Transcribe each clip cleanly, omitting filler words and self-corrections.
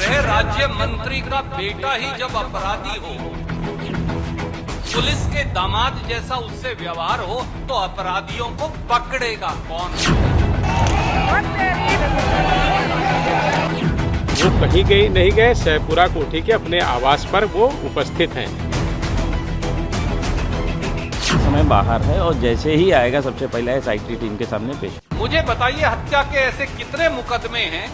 गृह राज्य मंत्री का बेटा ही जब अपराधी हो, पुलिस के दामाद जैसा उससे व्यवहार हो, तो अपराधियों को पकड़ेगा कौन? वो कहीं गए नहीं गए, सहपुरा कोठी के अपने आवास पर वो उपस्थित हैं। समय बाहर है और जैसे ही आएगा सबसे पहले एसआईटी टीम के सामने पेश। मुझे बताइए, हत्या के ऐसे कितने मुकदमे हैं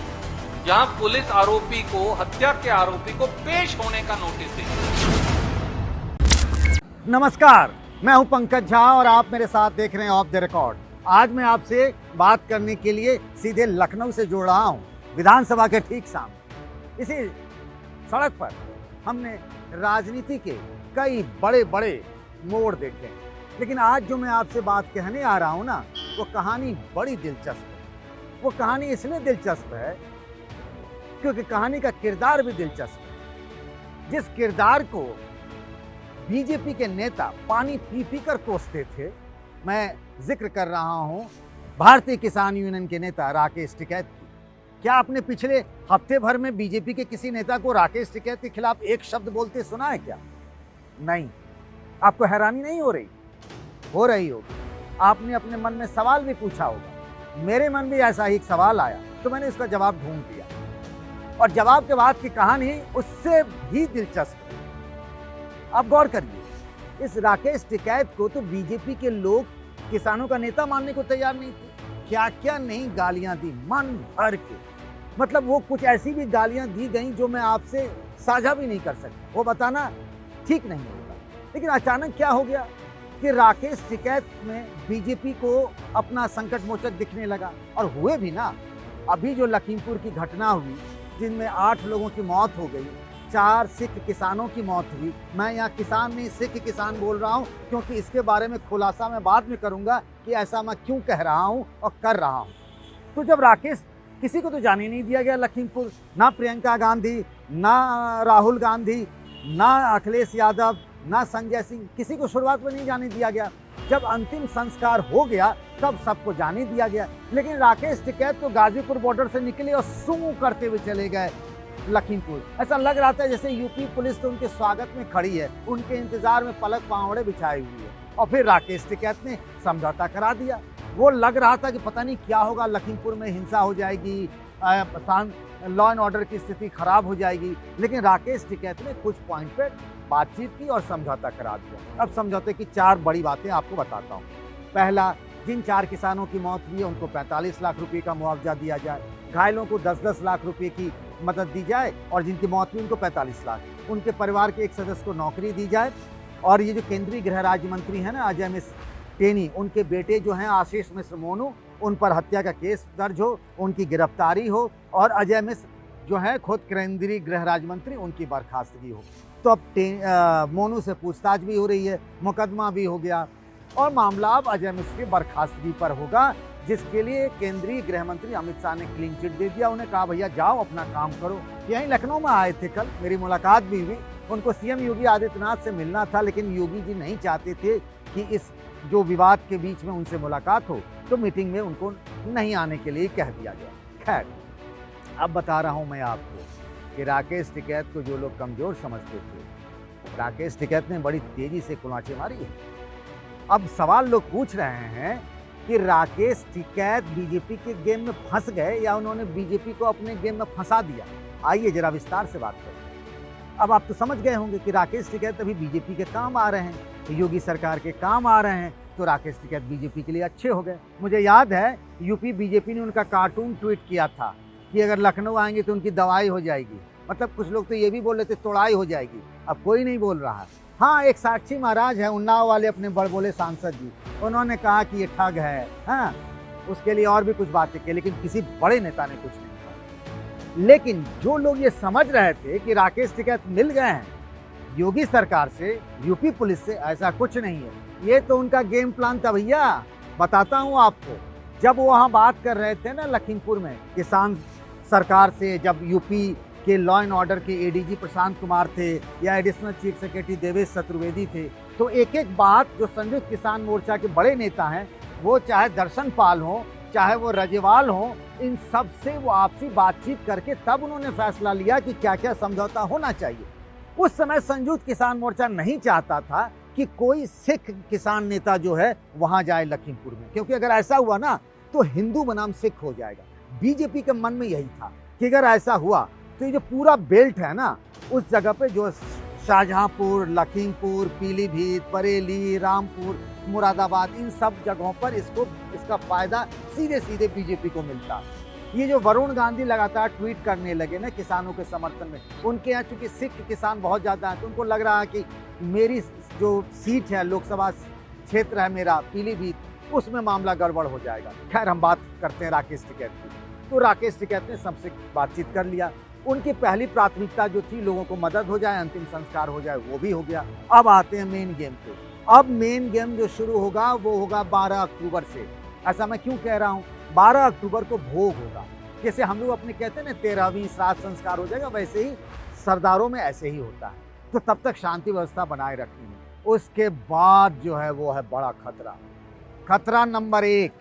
जहां पुलिस आरोपी को, हत्या के आरोपी को पेश होने का नोटिस दे? नमस्कार, मैं हूं पंकज झा और आप मेरे साथ देख रहे हैं ऑफ द रिकॉर्ड। आज मैं आपसे बात करने के लिए सीधे लखनऊ से जुड़ रहा हूं, विधानसभा के ठीक सामने। इसी सड़क पर हमने राजनीति के कई बड़े बड़े मोड़ देखे, लेकिन आज जो मैं आपसे बात कहने आ रहा हूं ना, वो कहानी बड़ी दिलचस्प है। वो कहानी इसलिए दिलचस्प है क्योंकि कहानी का किरदार भी दिलचस्प है। जिस किरदार को बीजेपी के नेता पानी पी पी कर कोसते थे, मैं जिक्र कर रहा हूं भारतीय किसान यूनियन के नेता राकेश टिकैत की। क्या आपने पिछले हफ्ते भर में बीजेपी के किसी नेता को राकेश टिकैत के खिलाफ एक शब्द बोलते सुना है क्या? नहीं। आपको हैरानी नहीं हो रही? हो रही होगी। आपने अपने मन में सवाल भी पूछा होगा। मेरे मन में ऐसा ही एक सवाल आया, तो मैंने उसका जवाब ढूंढ लिया, और जवाब के बाद की कहानी उससे भी दिलचस्प है। आप गौर करिए, इस राकेश टिकैत को तो बीजेपी के लोग किसानों का नेता मानने को तैयार नहीं थे। क्या क्या नहीं गालियां दी, मन भर के। मतलब वो कुछ ऐसी भी गालियां दी गई जो मैं आपसे साझा भी नहीं कर सकता, वो बताना ठीक नहीं होगा। लेकिन अचानक क्या हो गया कि राकेश टिकैत में बीजेपी को अपना संकट मोचक दिखने लगा, और हुए भी ना। अभी जो लखीमपुर की घटना हुई, जिनमें 8 लोगों की मौत हो गई, 4 सिख किसानों की मौत हुई। मैं यहाँ किसान नहीं, सिख किसान बोल रहा हूँ, क्योंकि इसके बारे में खुलासा मैं बाद में करूँगा कि ऐसा मैं क्यों कह रहा हूँ और कर रहा हूँ। तो जब राकेश, किसी को तो जाने नहीं दिया गया लखीमपुर, ना प्रियंका गांधी, ना राहुल गांधी, ना अखिलेश यादव, ना संजय सिंह, किसी को शुरुआत में नहीं जाने दिया गया। जब अंतिम संस्कार हो गया तब सबको जाने दिया गया। लेकिन राकेश टिकैत तो गाजीपुर बॉर्डर से निकले और सूं करते हुए चले गए लखीमपुर। ऐसा लग रहा था जैसे यूपी पुलिस तो उनके स्वागत में खड़ी है, उनके इंतजार में पलक पावड़े बिछाई हुई है। और फिर राकेश टिकैत ने समझौता करा दिया। वो लग रहा था कि पता नहीं क्या होगा, लखीमपुर में हिंसा हो जाएगी, लॉ एंड ऑर्डर की स्थिति खराब हो जाएगी। लेकिन राकेश टिकैत ने कुछ पॉइंट पे बातचीत की और समझौता करा दिया। अब समझौते की 4 बड़ी बातें आपको बताता हूँ। पहला, जिन 4 किसानों की मौत हुई है उनको 45 लाख रुपए का मुआवजा दिया जाए, घायलों को 10-10 लाख रुपए की मदद दी जाए, और जिनकी मौत हुई उनको 45 लाख, उनके परिवार के एक सदस्य को नौकरी दी जाए। और ये जो केंद्रीय गृह राज्य मंत्री हैं ना, अजय मिश्र टेनी, उनके बेटे जो हैं आशीष मिश्र मोनू, उन पर हत्या का केस दर्ज हो, उनकी गिरफ्तारी हो, और अजय मिश्र जो है खुद केंद्रीय गृह राज्य मंत्री, उनकी बर्खास्तगी हो। तो अब मोनू से पूछताछ भी हो रही है, मुकदमा भी हो गया, और मामला अब अजय मिश्र की बर्खास्तगी पर होगा, जिसके लिए केंद्रीय गृह मंत्री अमित शाह ने क्लीन चिट दे दिया। उन्हें कहा भैया जाओ अपना काम करो। यहीं लखनऊ में आए थे कल, मेरी मुलाकात भी हुई। उनको सीएम योगी आदित्यनाथ से मिलना था, लेकिन योगी जी नहीं चाहते थे कि इस जो विवाद के बीच में उनसे मुलाकात हो, तो मीटिंग में उनको नहीं आने के लिए कह दिया गया। खैर, अब बता रहा हूँ मैं आपको कि राकेश टिकैत को जो लोग कमजोर समझते थे, राकेश टिकैत ने बड़ी तेजी से कुलांचे मारी है। अब सवाल लोग पूछ रहे हैं कि राकेश टिकैत बीजेपी के गेम में फंस गए या उन्होंने बीजेपी को अपने गेम में फंसा दिया। आइए जरा विस्तार से बात करें। अब आप तो समझ गए होंगे कि राकेश टिकैत अभी बीजेपी के काम आ रहे हैं, योगी सरकार के काम आ रहे हैं, तो राकेश टिकैत बीजेपी के लिए अच्छे हो गए। मुझे याद है यूपी बीजेपी ने उनका कार्टून ट्वीट किया था कि अगर लखनऊ आएंगे तो उनकी दवाई हो जाएगी। मतलब कुछ लोग तो ये भी बोल रहे थे तोड़ाई हो जाएगी। अब कोई नहीं बोल रहा है। हाँ, एक साक्षी महाराज है, उन्नाव वाले अपने बड़बोले सांसद जी, उन्होंने कहा कि ये ठग है। हाँ, उसके लिए और भी कुछ बातें की, लेकिन किसी बड़े नेता ने कुछ नहीं कहा। लेकिन जो लोग ये समझ रहे थे कि राकेश टिकैत मिल गए हैं योगी सरकार से, यूपी पुलिस से, ऐसा कुछ नहीं है। ये तो उनका गेम प्लान था भैया। बताता हूँ आपको, जब वो वहाँ बात कर रहे थे ना लखीमपुर में किसान सरकार से, जब यूपी के लॉ एंड ऑर्डर के एडीजी प्रशांत कुमार थे या additional chief secretary Devesh Chaturvedi थे, तो एक एक बात जो संयुक्त किसान मोर्चा के बड़े नेता हैं, वो चाहे दर्शन पाल हो, चाहे वो रजेवाल हो, इन सब से वो आपसी बातचीत करके तब उन्होंने फैसला लिया कि क्या क्या समझौता होना चाहिए। उस समय संयुक्त किसान मोर्चा नहीं चाहता था कि कोई सिख किसान नेता जो है वहां जाए लखीमपुर में, क्योंकि अगर ऐसा हुआ ना तो हिंदू बनाम सिख हो जाएगा। बीजेपी के मन में यही था कि अगर ऐसा हुआ तो ये जो पूरा बेल्ट है ना, उस जगह पे जो शाहजहांपुर, लखीमपुर, पीलीभीत, बरेली, रामपुर, मुरादाबाद, इन सब जगहों पर इसका फायदा सीधे सीधे बीजेपी को मिलता। ये जो वरुण गांधी लगातार ट्वीट करने लगे ना किसानों के समर्थन में, उनके यहाँ चूंकि सिख किसान बहुत ज्यादा हैं तो उनको लग रहा है कि मेरी जो सीट है, लोकसभा क्षेत्र है मेरा पीलीभीत, उसमें मामला गड़बड़ हो जाएगा। खैर हम बात करते हैं राकेश टिकैत की। तो राकेश टिकैत ने सबसे बातचीत कर लिया। उनकी पहली प्राथमिकता जो थी लोगों को मदद हो जाए, अंतिम संस्कार हो जाए, वो भी हो गया। अब आते हैं मेन गेम पे। अब मेन गेम जो शुरू होगा वो होगा 12 अक्टूबर से। ऐसा मैं क्यों कह रहा हूँ? 12 अक्टूबर को भोग होगा। जैसे हम लोग अपने कहते हैं ना 13वीं श्राद्ध संस्कार हो जाएगा, वैसे ही सरदारों में ऐसे ही होता है। तो तब तक शांति व्यवस्था बनाए रखनी है। उसके बाद जो है वो है बड़ा खतरा। खतरा नंबर 1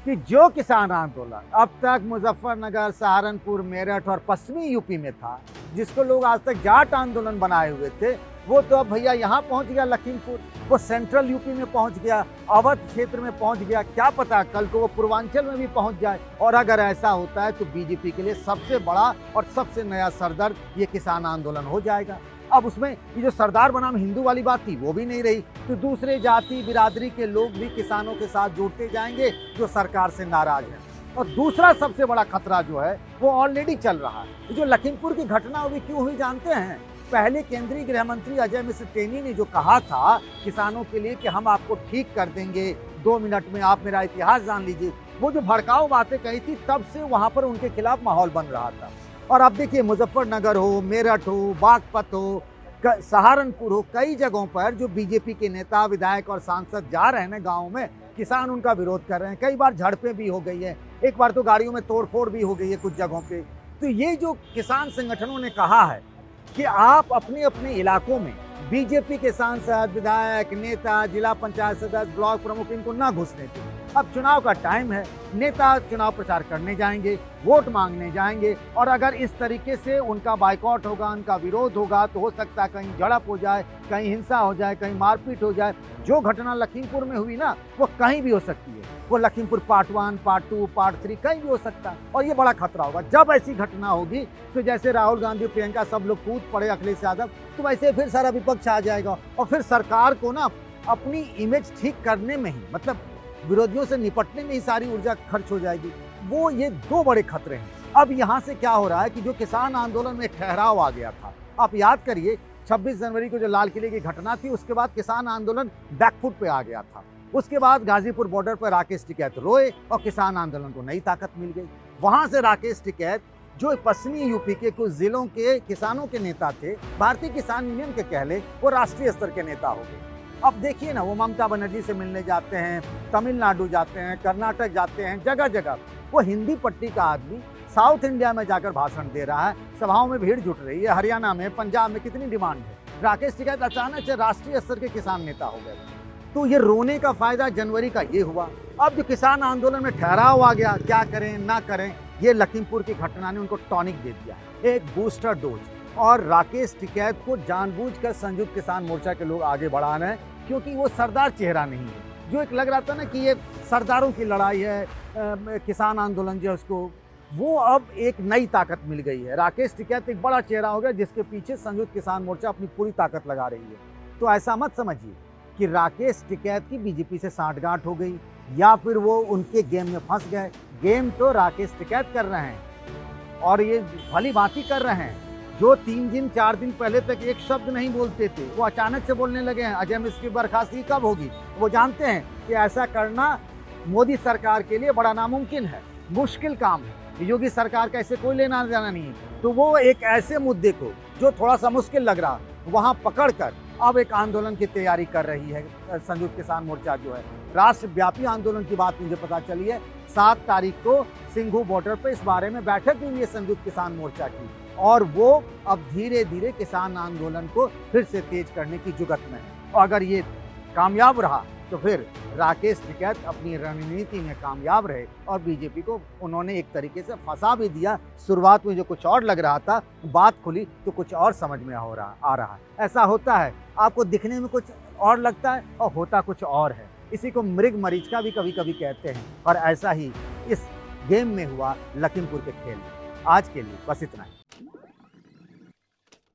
कि जो किसान आंदोलन अब तक मुजफ्फरनगर, सहारनपुर, मेरठ और पश्चिमी यूपी में था, जिसको लोग आज तक जाट आंदोलन बनाए हुए थे, वो तो अब भैया यहाँ पहुँच गया लखीमपुर, वो सेंट्रल यूपी में पहुँच गया, अवध क्षेत्र में पहुँच गया, क्या पता कल को वो पूर्वांचल में भी पहुँच जाए। और अगर ऐसा होता है तो बीजेपी के लिए सबसे बड़ा और सबसे नया सरदर्द ये किसान आंदोलन हो जाएगा। अब उसमें ये जो सरदार बनाम हिंदू वाली बात थी वो भी नहीं रही, तो दूसरे जाति बिरादरी के लोग भी किसानों के साथ जुड़ते जाएंगे जो सरकार से नाराज है। और दूसरा सबसे बड़ा खतरा जो है वो ऑलरेडी चल रहा है। जो लखीमपुर की घटना हुई क्यों हुई जानते हैं? पहले केंद्रीय गृह मंत्री अजय मिश्र टेनी ने जो कहा था किसानों के लिए कि हम आपको ठीक कर देंगे, 2 मिनट में आप मेरा इतिहास जान लीजिए, वो जो भड़काऊ बातें कही थी तब से वहां पर उनके खिलाफ माहौल बन रहा था। और अब देखिए मुजफ्फरनगर हो, मेरठ हो, बागपत हो, सहारनपुर हो, कई जगहों पर जो बीजेपी के नेता, विधायक और सांसद जा रहे हैं गाँव में, किसान उनका विरोध कर रहे हैं। कई बार झड़पें भी हो गई है, एक बार तो गाड़ियों में तोड़फोड़ भी हो गई है कुछ जगहों पे। तो ये जो किसान संगठनों ने कहा है कि आप अपने अपने इलाकों में बीजेपी के सांसद, विधायक, नेता, जिला पंचायत सदस्य, ब्लॉक प्रमुख इनको ना घुसने दें। अब चुनाव का टाइम है, नेता चुनाव प्रचार करने जाएंगे, वोट मांगने जाएंगे, और अगर इस तरीके से उनका बाइकआउट होगा, उनका विरोध होगा, तो हो सकता है कहीं झड़प हो जाए, कहीं हिंसा हो जाए, कहीं मारपीट हो जाए। जो घटना लखीमपुर में हुई ना, वो कहीं भी हो सकती है। वो लखीमपुर पार्ट 1, पार्ट 2, पार्ट 3 कहीं भी हो सकता है, और ये बड़ा खतरा होगा। जब ऐसी घटना होगी तो जैसे राहुल गांधी, प्रियंका सब लोग कूद पड़े, अखिलेश यादव, तो वैसे फिर सारा विपक्ष आ जाएगा, और फिर सरकार को ना अपनी इमेज ठीक करने में ही, मतलब विरोधियों से निपटने में ही सारी ऊर्जा खर्च हो जाएगी। वो ये 2 बड़े खतरे हैं। अब यहाँ से क्या हो रहा है कि जो किसान आंदोलन में ठहराव आ गया था, आप याद करिए 26 जनवरी को जो लाल किले की घटना थी, उसके बाद किसान आंदोलन बैकफुट पे आ गया था। उसके बाद गाजीपुर बॉर्डर पर राकेश टिकैत रोए और किसान आंदोलन को नई ताकत मिल गई। वहां से राकेश टिकैत जो पश्चिमी यूपी के कुछ जिलों के किसानों के नेता थे, भारतीय किसान यूनियन के कह ले, वो राष्ट्रीय स्तर के नेता हो गए। अब देखिए ना, वो ममता बनर्जी से मिलने जाते हैं, तमिलनाडु जाते हैं, कर्नाटक जाते हैं, जगह जगह वो हिंदी पट्टी का आदमी साउथ इंडिया में जाकर भाषण दे रहा है, सभाओं में भीड़ जुट रही है। हरियाणा में, पंजाब में कितनी डिमांड है। राकेश टिकैत अचानक से राष्ट्रीय स्तर के किसान नेता हो गए। तो ये रोने का फायदा जनवरी का ये हुआ। अब जो किसान आंदोलन में ठहराव आ गया, क्या करें ना करें, ये लखीमपुर की घटना ने उनको टॉनिक दे दिया, एक बूस्टर डोज। और राकेश टिकैत को जानबूझकर संयुक्त किसान मोर्चा के लोग आगे बढ़ा रहे हैं, क्योंकि वो सरदार चेहरा नहीं है। जो एक लग रहा था ना कि ये सरदारों की लड़ाई है, किसान आंदोलन जो है उसको, वो अब एक नई ताकत मिल गई है। राकेश टिकैत एक बड़ा चेहरा हो गया जिसके पीछे संयुक्त किसान मोर्चा अपनी पूरी ताकत लगा रही है। तो ऐसा मत समझिए कि राकेश टिकैत की बीजेपी से सांठगांठ हो गई या फिर वो उनके गेम में फंस गए। गेम तो राकेश टिकैत कर रहे हैं, और ये भली भांति कर रहे हैं। जो 3 दिन 4 दिन पहले तक एक शब्द नहीं बोलते थे, वो अचानक से बोलने लगे हैं। अजय मिश्र की बर्खास्तगी कब होगी? वो जानते हैं कि ऐसा करना मोदी सरकार के लिए बड़ा नामुमकिन है, मुश्किल काम है। योगी सरकार का ऐसे कोई लेना देना नहीं है। तो वो एक ऐसे मुद्दे को जो थोड़ा सा मुश्किल लग रहा, वहां पकड़कर अब एक आंदोलन की तैयारी कर रही है संयुक्त किसान मोर्चा जो है। राष्ट्रव्यापी आंदोलन की बात मुझे पता चली है। 7 तारीख को सिंघू बॉर्डर पर इस बारे में बैठक हुई है संयुक्त किसान मोर्चा की, और वो अब धीरे धीरे किसान आंदोलन को फिर से तेज करने की जुगत में है। और अगर ये कामयाब रहा तो फिर राकेश टिकैत अपनी रणनीति में कामयाब रहे और बीजेपी को उन्होंने एक तरीके से फंसा भी दिया। शुरुआत में जो कुछ और लग रहा था, बात खुली तो कुछ और समझ में आ रहा है। ऐसा होता है, आपको दिखने में कुछ और लगता है और होता कुछ और है। इसी को मृग मरीचिका भी कभी कभी कहते हैं, और ऐसा ही इस गेम में हुआ लखीमपुर के खेल में। आज के लिए बस इतना ही।